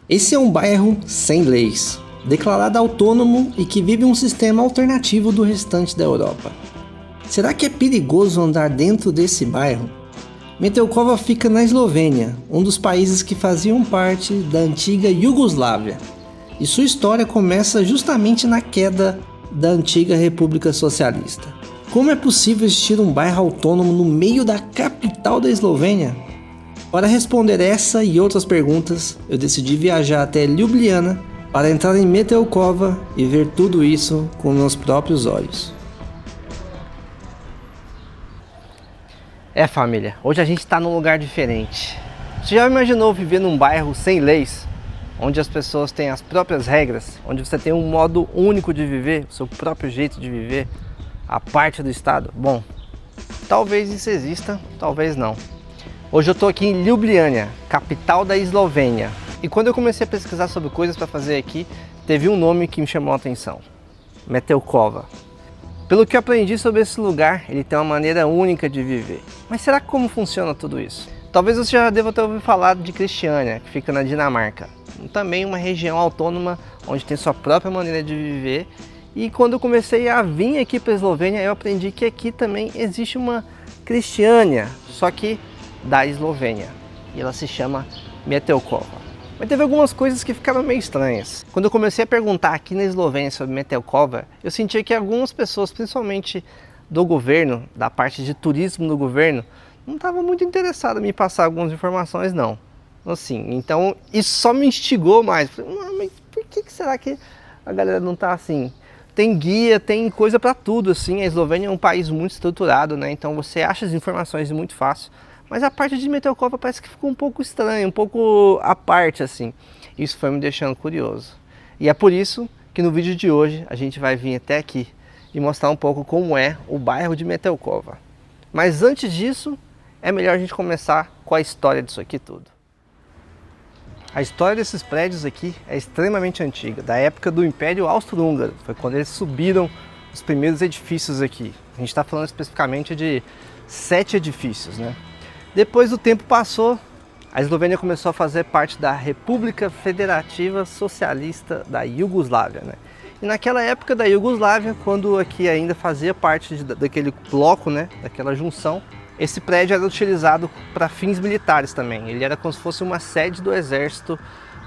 Esse é um bairro sem leis, declarado autônomo e que vive um sistema alternativo do restante da Europa. Será que é perigoso andar dentro desse bairro? Metelkova fica na Eslovênia, um dos países que faziam parte da antiga Iugoslávia, e sua história começa justamente na queda da antiga República Socialista. Como é possível existir um bairro autônomo no meio da capital da Eslovênia? Para responder essa e outras perguntas, eu decidi viajar até Ljubljana para entrar em Metelkova e ver tudo isso com meus próprios olhos. Família, hoje a gente está num lugar diferente. Você já imaginou viver num bairro sem leis? Onde as pessoas têm as próprias regras, onde você tem um modo único de viver, o seu próprio jeito de viver, a parte do Estado? Bom, talvez isso exista, talvez não. Hoje eu estou aqui em Ljubljana, capital da Eslovênia. E quando eu comecei a pesquisar sobre coisas para fazer aqui, teve um nome que me chamou a atenção: Metelkova. Pelo que eu aprendi sobre esse lugar, ele tem uma maneira única de viver. Mas será que como funciona tudo isso? Talvez você já deva ter ouvido falar de Kristiania, que fica na Dinamarca. Também uma região autônoma, onde tem sua própria maneira de viver. E quando eu comecei a vir aqui para a Eslovênia, eu aprendi que aqui também existe uma Kristiania, só que da Eslovênia, e ela se chama Metelkova. Mas teve algumas coisas que ficaram meio estranhas. Quando eu comecei a perguntar aqui na Eslovênia sobre Metelkova, eu sentia que algumas pessoas, principalmente do governo, da parte de turismo do governo, não estavam muito interessadas em me passar algumas informações não. Assim, então isso só me instigou mais. Falei, mas por que será que a galera não está assim? Tem guia, tem coisa para tudo, assim. A Eslovênia é um país muito estruturado, né? Então você acha as informações muito fácil. Mas a parte de Metelkova parece que ficou um pouco estranha, um pouco à parte, assim. Isso foi me deixando curioso. E é por isso que no vídeo de hoje a gente vai vir até aqui e mostrar um pouco como é o bairro de Metelkova. Mas antes disso, é melhor a gente começar com a história disso aqui tudo. A história desses prédios aqui é extremamente antiga, da época do Império Austro-Húngaro. Foi quando eles subiram os primeiros edifícios aqui. A gente está falando especificamente de 7 edifícios, né? Depois o tempo passou, a Eslovênia começou a fazer parte da República Federativa Socialista da Iugoslávia, né? E naquela época da Iugoslávia, quando aqui ainda fazia parte daquele bloco, né, daquela junção, esse prédio era utilizado para fins militares também. Ele era como se fosse uma sede do exército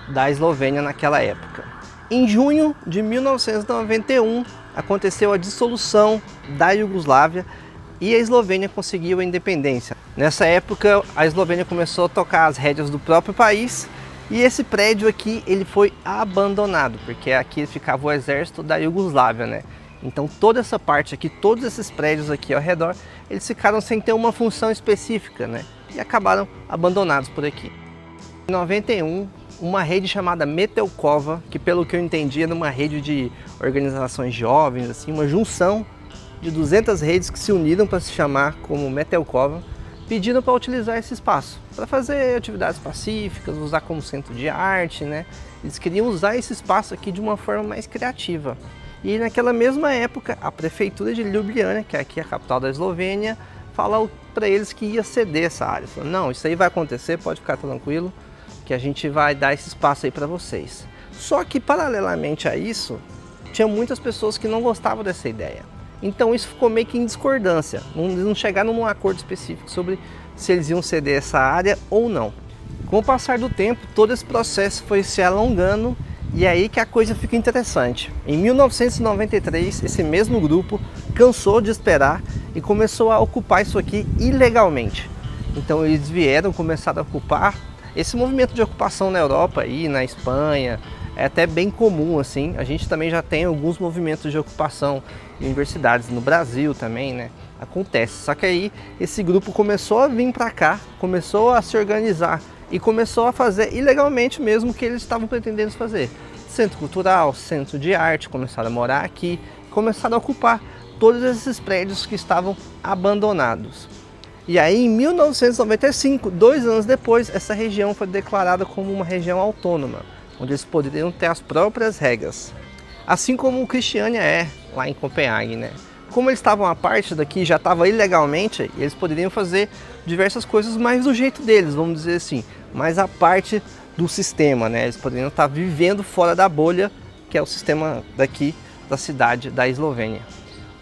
da Eslovênia naquela época. Em junho de 1991, aconteceu a dissolução da Iugoslávia e a Eslovênia conseguiu a independência. Nessa época, a Eslovênia começou a tocar as rédeas do próprio país e esse prédio aqui ele foi abandonado, porque aqui ficava o exército da Iugoslávia, né? Então toda essa parte aqui, todos esses prédios aqui ao redor, eles ficaram sem ter uma função específica, né? E acabaram abandonados por aqui. Em 91, uma rede chamada Metelkova, que pelo que eu entendi era uma rede de organizações jovens, assim, uma junção de 200 redes que se uniram para se chamar como Metelkova, pediram para utilizar esse espaço, para fazer atividades pacíficas, usar como centro de arte, né? Eles queriam usar esse espaço aqui de uma forma mais criativa. E naquela mesma época, a prefeitura de Ljubljana, que é aqui a capital da Eslovênia, falou para eles que ia ceder essa área. Falou, não, isso aí vai acontecer, pode ficar tranquilo, que a gente vai dar esse espaço aí para vocês. Só que paralelamente a isso, tinha muitas pessoas que não gostavam dessa ideia. Então isso ficou meio que em discordância, não chegaram num acordo específico sobre se eles iam ceder essa área ou não. Com o passar do tempo, todo esse processo foi se alongando e é aí que a coisa fica interessante. Em 1993, esse mesmo grupo cansou de esperar e começou a ocupar isso aqui ilegalmente. Então eles vieram, começaram a ocupar. Esse movimento de ocupação na Europa e na Espanha é até bem comum, assim. A gente também já tem alguns movimentos de ocupação em universidades no Brasil também, né? Acontece. Só que aí esse grupo começou a vir para cá, começou a se organizar e começou a fazer ilegalmente mesmo o que eles estavam pretendendo fazer. Centro cultural, centro de arte, começaram a morar aqui, começaram a ocupar todos esses prédios que estavam abandonados. E aí em 1995, 2 anos depois, essa região foi declarada como uma região autônoma, onde eles poderiam ter as próprias regras. Assim como o Kristiania é lá em Copenhague, né? Como eles estavam à parte daqui, já estava ilegalmente, eles poderiam fazer diversas coisas mais do jeito deles, vamos dizer assim, mais à parte do sistema, né? Eles poderiam estar vivendo fora da bolha, que é o sistema daqui da cidade da Eslovênia.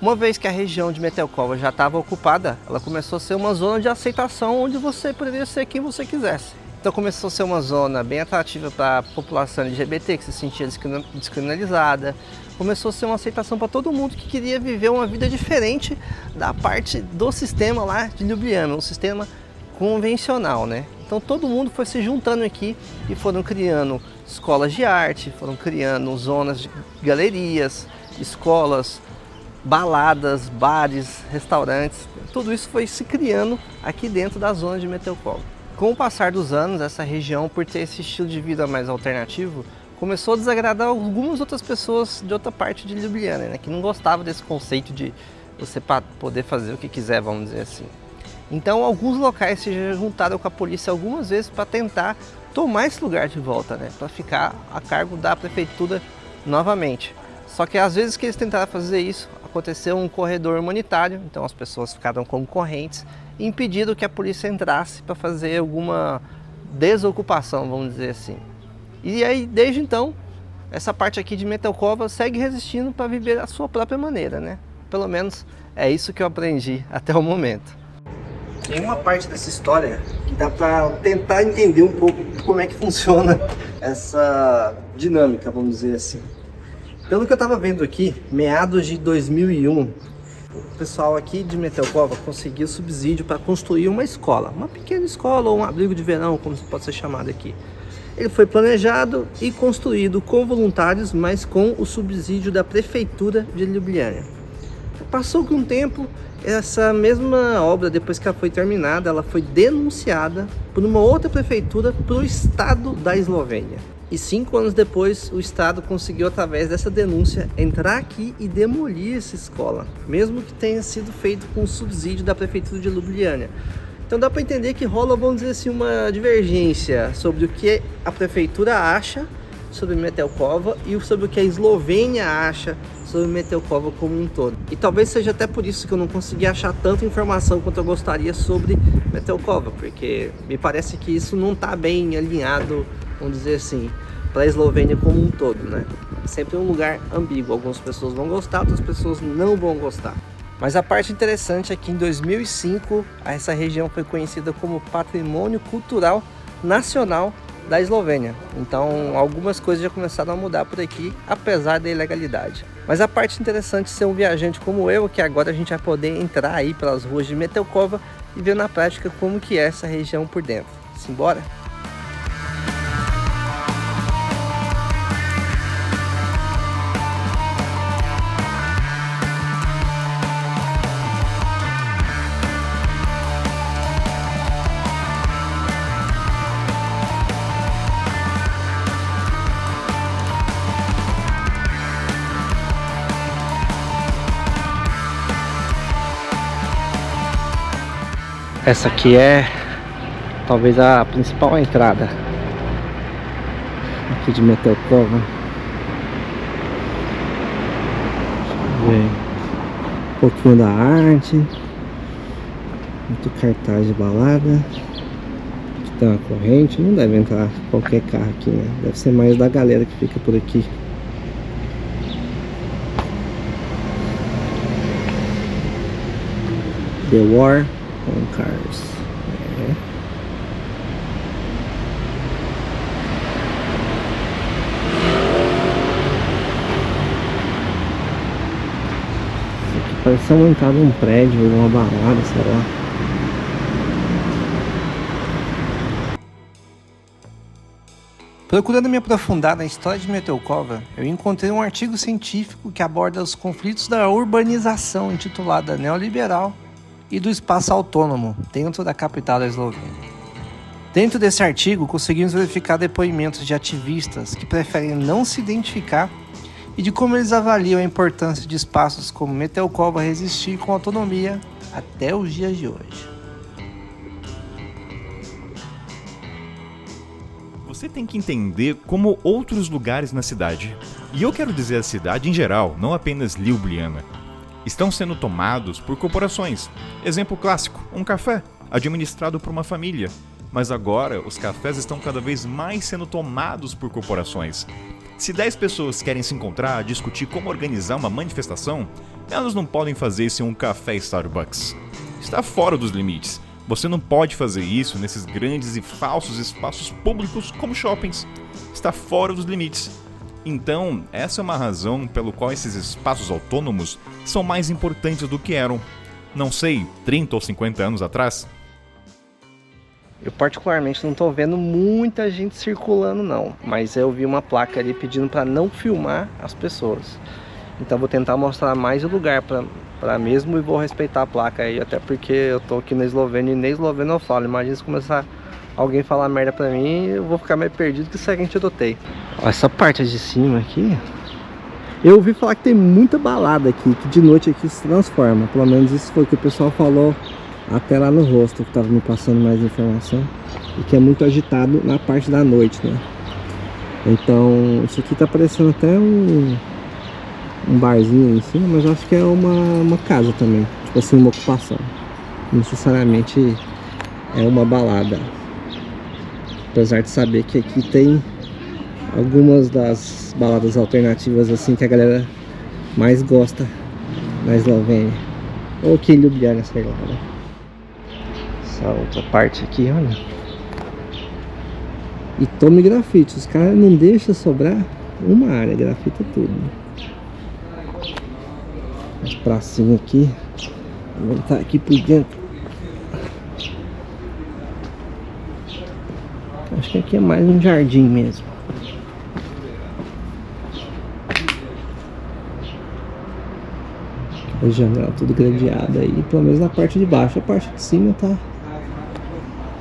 Uma vez que a região de Metelkova já estava ocupada, ela começou a ser uma zona de aceitação onde você poderia ser quem você quisesse. Então começou a ser uma zona bem atrativa para a população LGBT, que se sentia descriminalizada. Começou a ser uma aceitação para todo mundo que queria viver uma vida diferente da parte do sistema lá de Ljubljana, um sistema convencional, né? Então todo mundo foi se juntando aqui e foram criando escolas de arte, foram criando zonas de galerias, escolas, baladas, bares, restaurantes. Tudo isso foi se criando aqui dentro da zona de Metelkova. Com o passar dos anos, essa região, por ter esse estilo de vida mais alternativo, começou a desagradar algumas outras pessoas de outra parte de Ljubljana, né, que não gostavam desse conceito de você poder fazer o que quiser, vamos dizer assim. Então, alguns locais se juntaram com a polícia algumas vezes para tentar tomar esse lugar de volta, né, para ficar a cargo da prefeitura novamente. Só que às vezes que eles tentaram fazer isso, aconteceu um corredor humanitário, então as pessoas ficaram concorrentes e impediram que a polícia entrasse para fazer alguma desocupação, vamos dizer assim. E aí, desde então, essa parte aqui de Metelkova segue resistindo para viver a sua própria maneira, né? Pelo menos é isso que eu aprendi até o momento. Tem uma parte dessa história que dá para tentar entender um pouco como é que funciona essa dinâmica, vamos dizer assim. Pelo que eu estava vendo aqui, meados de 2001, o pessoal aqui de Metelkova conseguiu subsídio para construir uma escola, uma pequena escola ou um abrigo de verão, como pode ser chamado aqui. Ele foi planejado e construído com voluntários, mas com o subsídio da prefeitura de Ljubljana. Passou com um tempo, essa mesma obra, depois que ela foi terminada, ela foi denunciada por uma outra prefeitura para o estado da Eslovênia. E 5 anos depois, o Estado conseguiu, através dessa denúncia, entrar aqui e demolir essa escola, mesmo que tenha sido feito com o subsídio da Prefeitura de Ljubljana. Então dá para entender que rola, vamos dizer assim, uma divergência sobre o que a Prefeitura acha sobre Metelkova e sobre o que a Eslovênia acha sobre Metelkova como um todo. E talvez seja até por isso que eu não consegui achar tanta informação quanto eu gostaria sobre Metelkova, porque me parece que isso não está bem alinhado, vamos dizer assim, para a Eslovênia como um todo, né? É sempre um lugar ambíguo. Algumas pessoas vão gostar, outras pessoas não vão gostar. Mas a parte interessante é que em 2005 essa região foi conhecida como Patrimônio Cultural Nacional da Eslovênia. Então algumas coisas já começaram a mudar por aqui, apesar da ilegalidade. Mas a parte interessante é ser um viajante como eu, que agora a gente vai poder entrar aí pelas ruas de Metelkova e ver na prática como que é essa região por dentro. Simbora? Essa aqui é talvez a principal entrada aqui de Metelkova. Deixa eu ver um pouquinho da arte, muito cartaz de balada. Aqui tem uma corrente, não deve entrar qualquer carro aqui, né? Deve ser mais da galera que fica por aqui. The War on Cars. Isso aqui parece uma entrada de um prédio ou uma balada, sei lá. Procurando me aprofundar na história de Metelkova, eu encontrei um artigo científico que aborda os conflitos da urbanização, intitulada Neoliberal, e do espaço autônomo dentro da capital da Eslovênia. Dentro desse artigo, conseguimos verificar depoimentos de ativistas que preferem não se identificar e de como eles avaliam a importância de espaços como Metelkova resistir com autonomia até os dias de hoje. Você tem que entender como outros lugares na cidade, e eu quero dizer a cidade em geral, não apenas Ljubljana, estão sendo tomados por corporações. Exemplo clássico, um café, administrado por uma família, mas agora os cafés estão cada vez mais sendo tomados por corporações. Se 10 pessoas querem se encontrar, discutir como organizar uma manifestação, elas não podem fazer isso em um café Starbucks. Está fora dos limites. Você não pode fazer isso nesses grandes e falsos espaços públicos como shoppings. Está fora dos limites. Então, essa é uma razão pelo qual esses espaços autônomos são mais importantes do que eram, não sei, 30 ou 50 anos atrás? Eu particularmente não tô vendo muita gente circulando não, mas eu vi uma placa ali pedindo para não filmar as pessoas. Então vou tentar mostrar mais o lugar para mesmo e vou respeitar a placa aí, até porque eu tô aqui na Eslovênia e nem esloveno eu falo. Imagina se começar alguém falar merda pra mim, eu vou ficar mais perdido que segue em tiroteio. Ó, essa parte de cima aqui, eu ouvi falar que tem muita balada aqui, que de noite aqui se transforma. Pelo menos isso foi o que o pessoal falou até lá no rosto, que tava me passando mais informação. E que é muito agitado na parte da noite, né? Então, isso aqui tá parecendo até um barzinho ali em cima, mas eu acho que é uma casa também. Tipo assim, uma ocupação. Não necessariamente é uma balada. Apesar de saber que aqui tem algumas das baladas alternativas assim que a galera mais gosta na Eslovênia. Ou que Ljubljana, sei lá, né? Essa outra parte aqui, olha. E tome grafite, os caras não deixam sobrar uma área, grafita tudo. As pracinhas aqui. Vamos estar aqui por dentro. Acho que aqui é mais um jardim mesmo. A janela tudo gradeada aí, pelo menos na parte de baixo. A parte de cima tá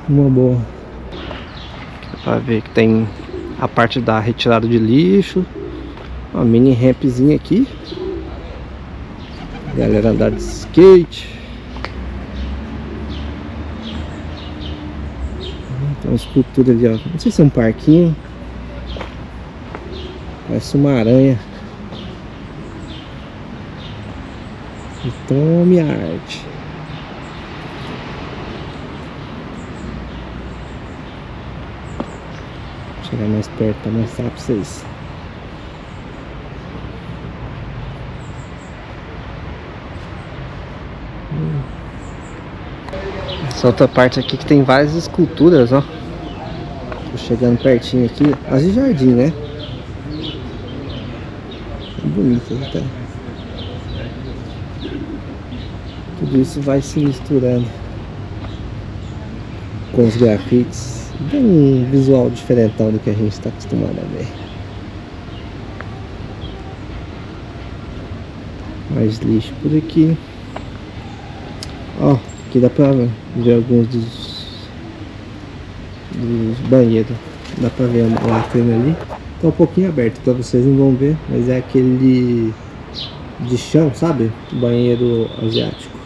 uma boa. Pra ver que tem a parte da retirada de lixo. Uma mini rampzinha aqui. Galera andar de skate. Tem uma escultura ali, ó. Não sei se é um parquinho. Parece uma aranha. E tome a arte. Vou chegar mais perto para mostrar para vocês. Essa outra parte aqui que tem várias esculturas, ó. Tô chegando pertinho aqui. As de jardim, né? Bonito até. Tudo isso vai se misturando com os grafites. Dá um visual diferentão do que a gente está acostumado a ver. Mais lixo por aqui. Ó, aqui dá pra ver alguns dos banheiros. Dá pra ver a latrina ali. Tá um pouquinho aberto, pra vocês não vão ver, mas é aquele de chão, sabe? Banheiro asiático.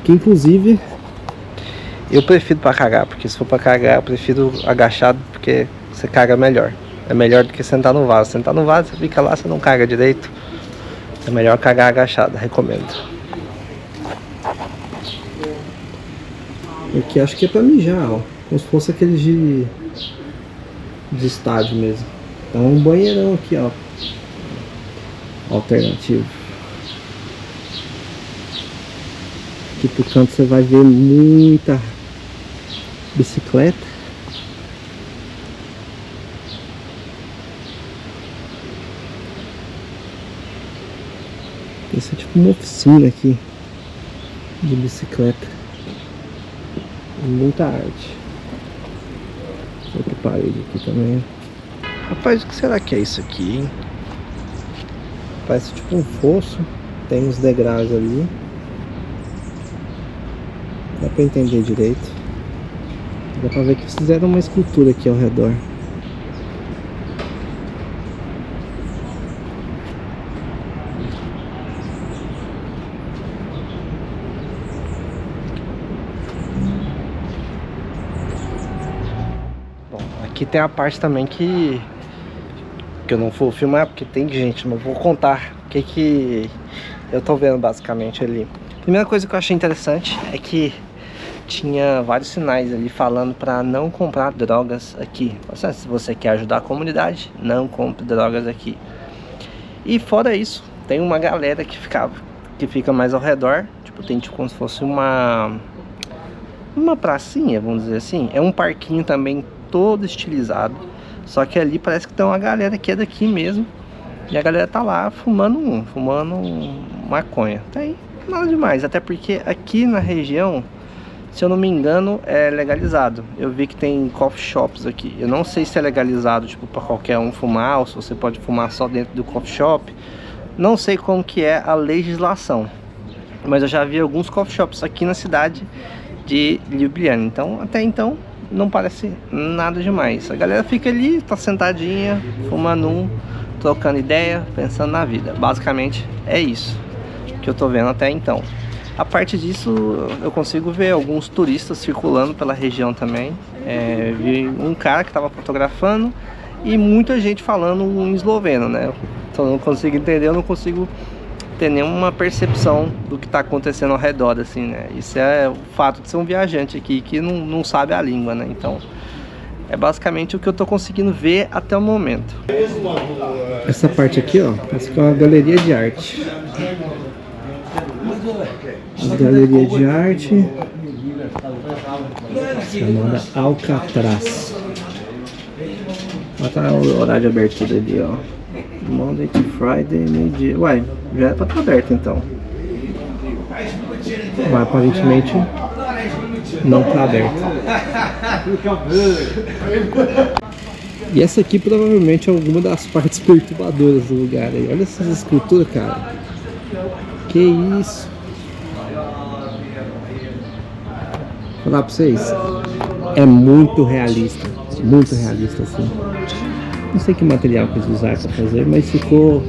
Que inclusive eu prefiro pra cagar, porque se for pra cagar eu prefiro agachado, porque você caga melhor. É melhor do que sentar no vaso. Sentar no vaso, você fica lá, você não caga direito. É melhor cagar agachado, recomendo. Aqui acho que é pra mijar, ó. Como se fosse aqueles de estádio mesmo. Então um banheirão aqui, ó. Alternativo. Aqui pro canto você vai ver muita bicicleta. Isso é tipo uma oficina aqui de bicicleta. Muita arte. Outra parede aqui também. Rapaz, o que será que é isso aqui, hein? Parece tipo um fosso. Tem uns degraus ali. Dá pra entender direito. Dá pra ver que fizeram uma escultura aqui ao redor. Bom, aqui tem a parte também que eu não vou filmar porque tem gente, mas vou contar o que eu tô vendo basicamente ali. Primeira coisa que eu achei interessante é que tinha vários sinais ali falando para não comprar drogas aqui. Se você quer ajudar a comunidade, não compre drogas aqui. E fora isso, tem uma galera que fica mais ao redor. Tipo, tem tipo como se fosse uma pracinha, vamos dizer assim. É um parquinho também todo estilizado. Só que ali parece que tem uma galera que é daqui mesmo. E a galera tá lá fumando maconha. Tem nada demais, até porque aqui na região, se eu não me engano, é legalizado. Eu vi que tem coffee shops aqui. Eu não sei se é legalizado, tipo, pra qualquer um fumar, ou se você pode fumar só dentro do coffee shop. Não sei como que é a legislação. Mas eu já vi alguns coffee shops aqui na cidade de Ljubljana. Então, até então, não parece nada demais. A galera fica ali, tá sentadinha, fumando trocando ideia, pensando na vida. Basicamente é isso que eu tô vendo até então. A parte disso, eu consigo ver alguns turistas circulando pela região também. Vi um cara que tava fotografando e muita gente falando em esloveno, né? Então eu não consigo entender, eu não consigo ter nenhuma percepção do que tá acontecendo ao redor, assim, né? Isso é o fato de ser um viajante aqui que não sabe a língua, né? Então é basicamente o que eu tô conseguindo ver até o momento. Essa parte aqui, ó, parece que é uma galeria de arte. Galeria de arte chamada Alcatraz. Olha tá o horário de abertura ali, ó. Monday to Friday, meio-dia. Uai, já era pra estar aberto então. Mas aparentemente não tá aberto. E essa aqui provavelmente é alguma das partes perturbadoras do lugar aí. Olha essas esculturas, cara. Que isso? Vou falar pra vocês. É muito realista assim. Não sei que material que eles usaram pra fazer, mas ficou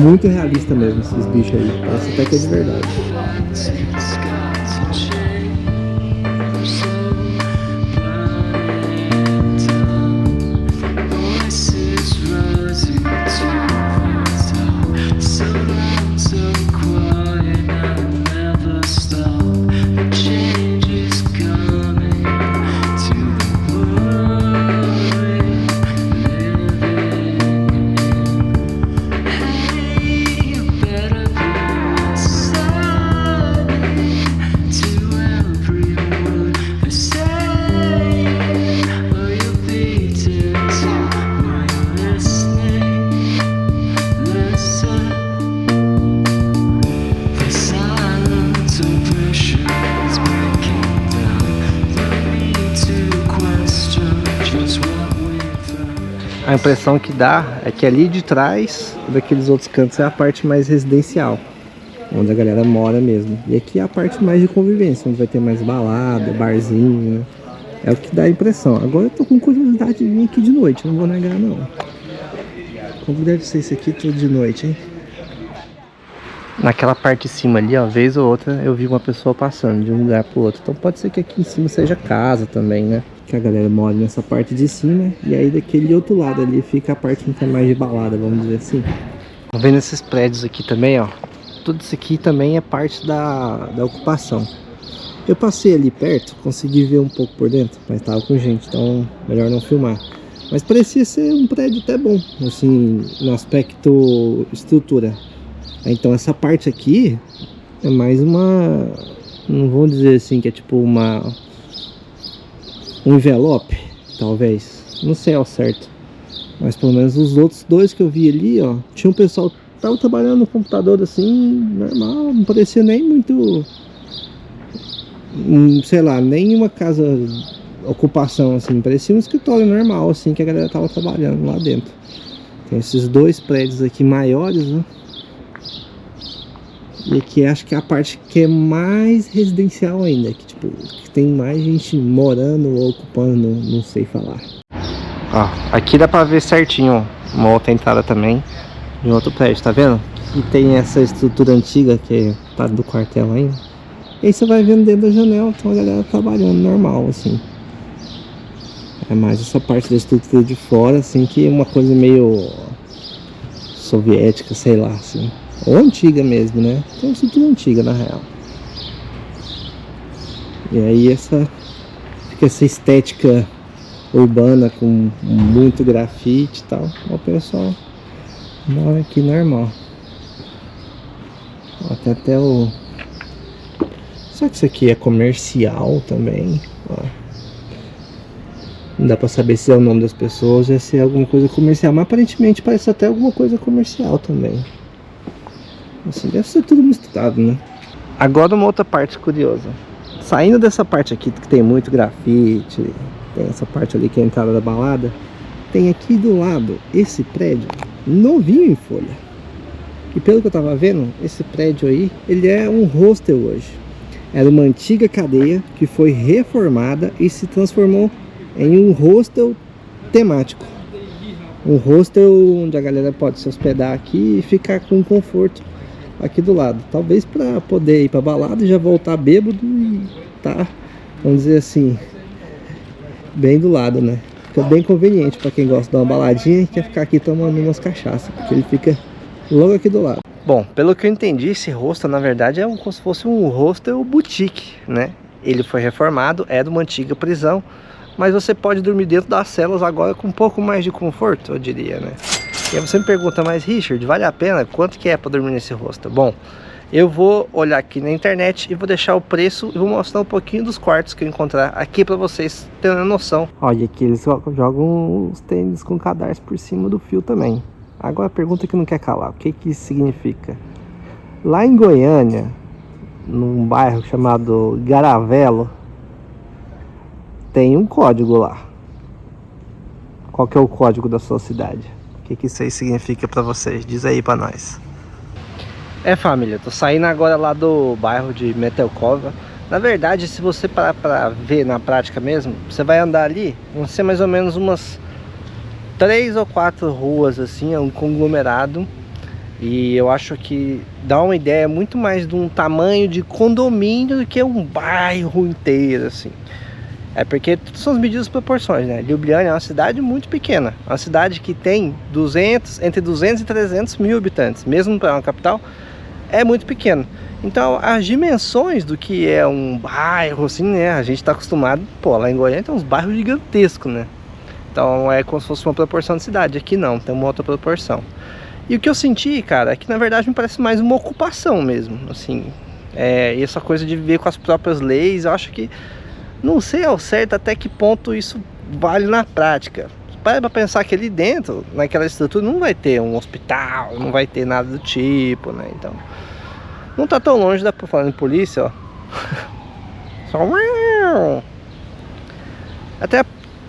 muito realista mesmo esses bichos aí. Parece até que é de verdade. A impressão que dá é que ali de trás daqueles outros cantos é a parte mais residencial, onde a galera mora mesmo. E aqui é a parte mais de convivência, onde vai ter mais balada, barzinho, né? É o que dá a impressão. Agora eu tô com curiosidade de vir aqui de noite, não vou negar não. Como deve ser isso aqui tudo de noite, hein? Naquela parte de cima ali, ó, vez ou outra eu vi uma pessoa passando de um lugar pro outro. Então pode ser que aqui em cima seja casa também, né? Que a galera mora nessa parte de cima. E aí daquele outro lado ali fica a parte que é mais de balada, vamos dizer assim. Tô vendo esses prédios aqui também, ó. Tudo isso aqui também é parte da ocupação. Eu passei ali perto, consegui ver um pouco por dentro, mas tava com gente, então melhor não filmar. Mas parecia ser um prédio até bom, assim, no aspecto estrutura. Então essa parte aqui é mais uma, não vou dizer assim que é tipo um envelope, talvez, não sei ao certo. Mas pelo menos os outros dois que eu vi ali, ó, tinha um pessoal que tava trabalhando no computador assim, normal, não parecia nem muito, sei lá, nem uma casa ocupação assim, parecia um escritório normal assim, que a galera tava trabalhando lá dentro. Tem esses dois prédios aqui maiores, né? E aqui acho que é a parte que é mais residencial ainda, que tipo, que tem mais gente morando ou ocupando, não sei falar. Ó, aqui dá pra ver certinho uma outra entrada também de outro prédio, tá vendo? E tem essa estrutura antiga que é parte do quartel ainda. E aí você vai vendo dentro da janela, então a galera trabalhando normal, assim. É mais essa parte da estrutura de fora, assim, que é uma coisa meio soviética, sei lá, assim. Ou antiga mesmo, né? Tem uma estrutura antiga, na real. E aí fica essa estética urbana com muito grafite e tal. O pessoal mora aqui normal. Tem até o... Será que isso aqui é comercial também? Ó. Não dá pra saber se é o nome das pessoas ou se é alguma coisa comercial. Mas aparentemente parece até alguma coisa comercial também. Assim, deve ser tudo misturado, né? Agora uma outra parte curiosa. Saindo dessa parte aqui que tem muito grafite, tem essa parte ali que é a entrada da balada, tem aqui do lado esse prédio novinho em folha. E pelo que eu tava vendo, esse prédio aí, ele é um hostel hoje. Era uma antiga cadeia que foi reformada e se transformou em um hostel temático. Um hostel onde a galera pode se hospedar aqui e ficar com conforto aqui do lado. Talvez para poder ir para balada e já voltar bêbado e tá, vamos dizer assim, bem do lado, né? Fica bem conveniente para quem gosta de uma baladinha e quer ficar aqui tomando umas cachaças, porque ele fica logo aqui do lado. Bom, pelo que eu entendi, esse hostel na verdade é como se fosse um hostel boutique, né? Ele foi reformado, é de uma antiga prisão, mas você pode dormir dentro das celas agora com um pouco mais de conforto, eu diria, né? E aí você me pergunta, mas Richard, vale a pena? Quanto que é para dormir nesse hostel? Bom, eu vou olhar aqui na internet e vou deixar o preço e vou mostrar um pouquinho dos quartos que eu encontrar aqui para vocês terem uma noção. Olha, aqui eles jogam os tênis com cadarço por cima do fio também. Agora a pergunta que não quer calar, o que que isso significa? Lá em Goiânia, num bairro chamado Garavelo, tem um código lá. Qual que é o código da sua cidade? O que que isso aí significa pra vocês? Diz aí pra nós. Família, tô saindo agora lá do bairro de Metelkova. Na verdade, se você parar pra ver na prática mesmo, você vai andar ali, vão ser mais ou menos umas 3 ou 4 ruas assim, é um conglomerado. E eu acho que dá uma ideia muito mais de um tamanho de condomínio do que um bairro inteiro, assim. É porque tudo são as medidas de proporções, né? Ljubljana é uma cidade muito pequena. Uma cidade que tem entre 200 e 300 mil habitantes. Mesmo para uma capital, é muito pequeno. Então, as dimensões do que é um bairro, assim, né? A gente está acostumado, pô, lá em Goiânia tem uns bairros gigantescos, né? Então, é como se fosse uma proporção de cidade. Aqui não, tem uma outra proporção. E o que eu senti, cara, é que na verdade me parece mais uma ocupação mesmo, assim. E essa coisa de viver com as próprias leis, eu acho que não sei ao certo até que ponto isso vale na prática. Para pra pensar que ali dentro, naquela estrutura, não vai ter um hospital, não vai ter nada do tipo, né? Então, não tá tão longe, dá pra falar em polícia, ó. Só... Até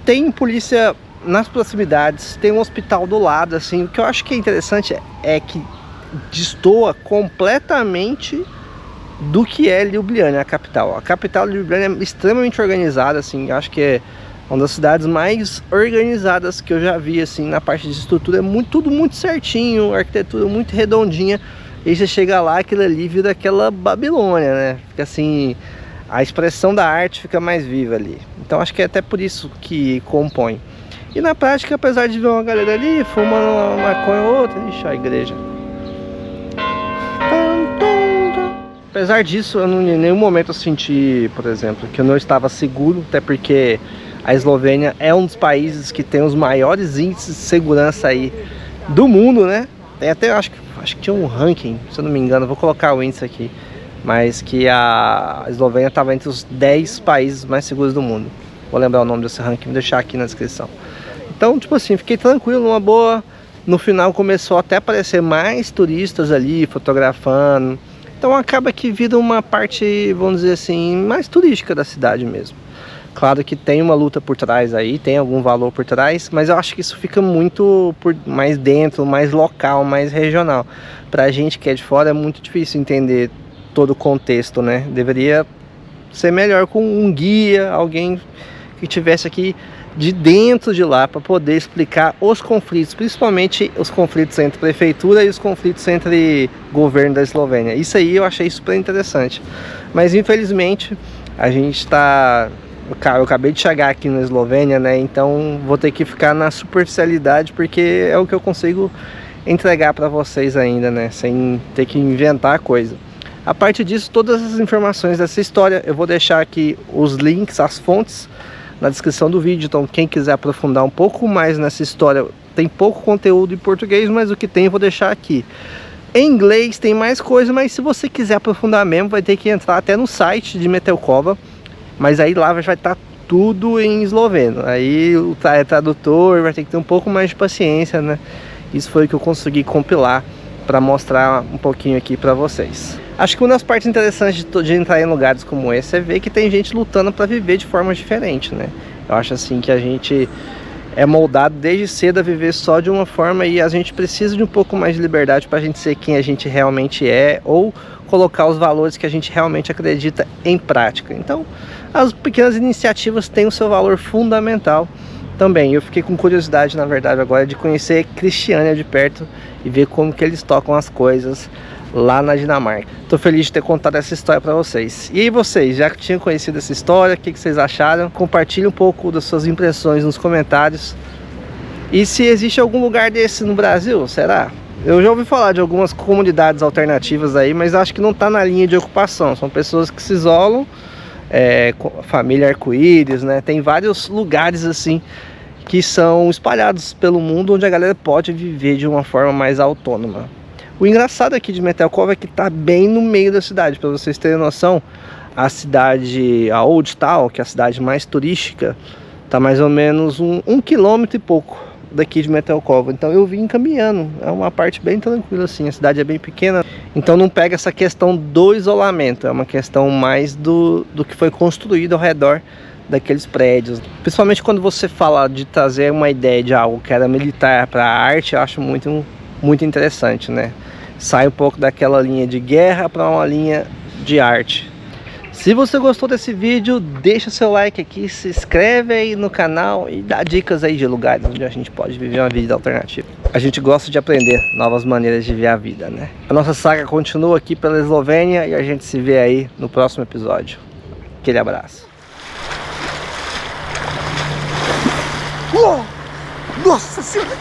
tem polícia nas proximidades, tem um hospital do lado, assim. O que eu acho que é interessante é que destoa completamente do que é Ljubljana, a capital. A capital de Ljubljana é extremamente organizada, assim. Acho que é uma das cidades mais organizadas que eu já vi, assim, na parte de estrutura. É tudo muito certinho, arquitetura muito redondinha. E aí você chega lá, aquilo ali vira aquela Babilônia, né? Fica assim, a expressão da arte fica mais viva ali. Então acho que é até por isso que compõe. E na prática, apesar de ver uma galera ali fumando uma maconha ou outra, ixi, a igreja. Apesar disso, eu em nenhum momento eu senti, por exemplo, que eu não estava seguro, até porque a Eslovênia é um dos países que tem os maiores índices de segurança aí do mundo, né? Tem até, acho que tinha um ranking, se eu não me engano, vou colocar o índice aqui, mas que a Eslovênia estava entre os 10 países mais seguros do mundo. Vou lembrar o nome desse ranking, vou deixar aqui na descrição. Então, tipo assim, fiquei tranquilo, numa boa. No final começou até a aparecer mais turistas ali, fotografando. Então acaba que vira uma parte, vamos dizer assim, mais turística da cidade mesmo. Claro que tem uma luta por trás aí, tem algum valor por trás, mas eu acho que isso fica muito mais dentro, mais local, mais regional. Pra gente que é de fora é muito difícil entender todo o contexto, né? Deveria ser melhor com um guia, alguém que tivesse aqui de dentro de lá para poder explicar os conflitos, principalmente os conflitos entre prefeitura e os conflitos entre governo da Eslovênia. Isso aí eu achei super interessante. Mas infelizmente a gente está... Eu acabei de chegar aqui na Eslovênia, né? Então vou ter que ficar na superficialidade porque é o que eu consigo entregar para vocês ainda, né? Sem ter que inventar coisa. A partir disso, todas as informações dessa história, eu vou deixar aqui os links, as fontes, na descrição do vídeo. Então quem quiser aprofundar um pouco mais nessa história, tem pouco conteúdo em português, mas o que tem eu vou deixar aqui. Em inglês tem mais coisa, mas se você quiser aprofundar mesmo, vai ter que entrar até no site de Metelkova, mas aí lá vai estar tudo em esloveno. Aí o tradutor vai ter que ter um pouco mais de paciência, né? Isso foi o que eu consegui compilar para mostrar um pouquinho aqui para vocês. Acho que uma das partes interessantes de entrar em lugares como esse é ver que tem gente lutando para viver de forma diferente, né? Eu acho assim que a gente é moldado desde cedo a viver só de uma forma e a gente precisa de um pouco mais de liberdade para a gente ser quem a gente realmente é ou colocar os valores que a gente realmente acredita em prática. Então, as pequenas iniciativas têm o seu valor fundamental também. Eu fiquei com curiosidade, na verdade, agora de conhecer Cristiânia de perto e ver como que eles tocam as coisas lá na Dinamarca. Tô feliz de ter contado essa história para vocês. E aí vocês, já que tinham conhecido essa história, o que vocês acharam? Compartilhe um pouco das suas impressões nos comentários. E se existe algum lugar desse no Brasil, será? Eu já ouvi falar de algumas comunidades alternativas aí, mas acho que não está na linha de ocupação. São pessoas que se isolam, família arco-íris, né? Tem vários lugares assim que são espalhados pelo mundo onde a galera pode viver de uma forma mais autônoma. O engraçado aqui de Metelkova é que está bem no meio da cidade. Para vocês terem noção, a Old Town, que é a cidade mais turística, está mais ou menos um quilômetro e pouco daqui de Metelkova. Então eu vim caminhando, é uma parte bem tranquila assim, a cidade é bem pequena, então não pega essa questão do isolamento, é uma questão mais do que foi construído ao redor daqueles prédios. Principalmente quando você fala de trazer uma ideia de algo que era militar para a arte, eu acho muito interessante, né? Sai um pouco daquela linha de guerra para uma linha de arte. Se você gostou desse vídeo, deixa seu like aqui, se inscreve aí no canal e dá dicas aí de lugares onde a gente pode viver uma vida alternativa. A gente gosta de aprender novas maneiras de ver a vida, né? A nossa saga continua aqui pela Eslovênia e a gente se vê aí no próximo episódio. Aquele abraço. Nossa senhora!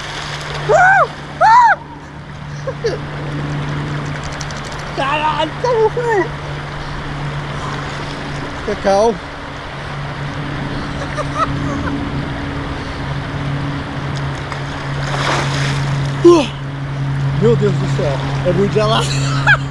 Caralho, fica calmo. Meu Deus do céu, é muito gelado.